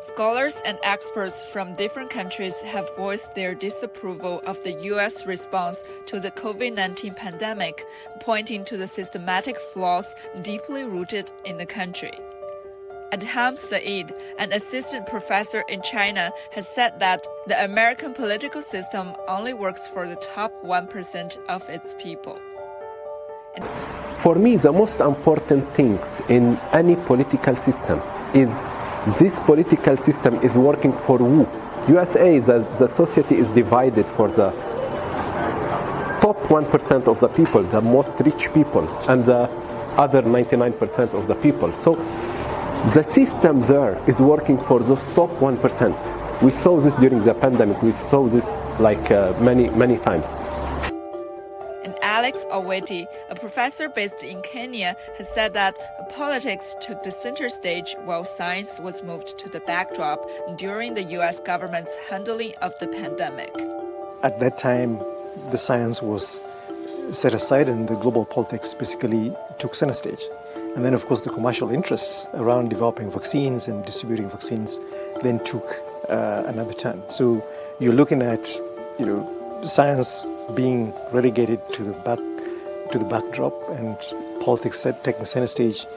Scholars and experts from different countries have voiced their disapproval of the U.S. response to the COVID-19 pandemic, pointing to the systematic flaws deeply rooted in the country. Adham Saeed, an assistant professor in China, has said that the American political system only works for the top 1% of its people. For me, the most important things in any political system is this political system is working for who? USA, the society is divided for the top 1% of the people, the most rich people, and the other 99% of the people. So the system there is working for those top 1%. We saw this during the pandemic. We saw this many times. Alex Oweti, a professor based in Kenya, has said that politics took the center stage while science was moved to the backdrop during the U.S. government's handling of the pandemic. At that time, the science was set aside and the global politics basically took center stage. And then, of course, the commercial interests around developing vaccines and distributing vaccines then took another turn. So you're looking at, science being relegated to the backdrop and politics taking center stage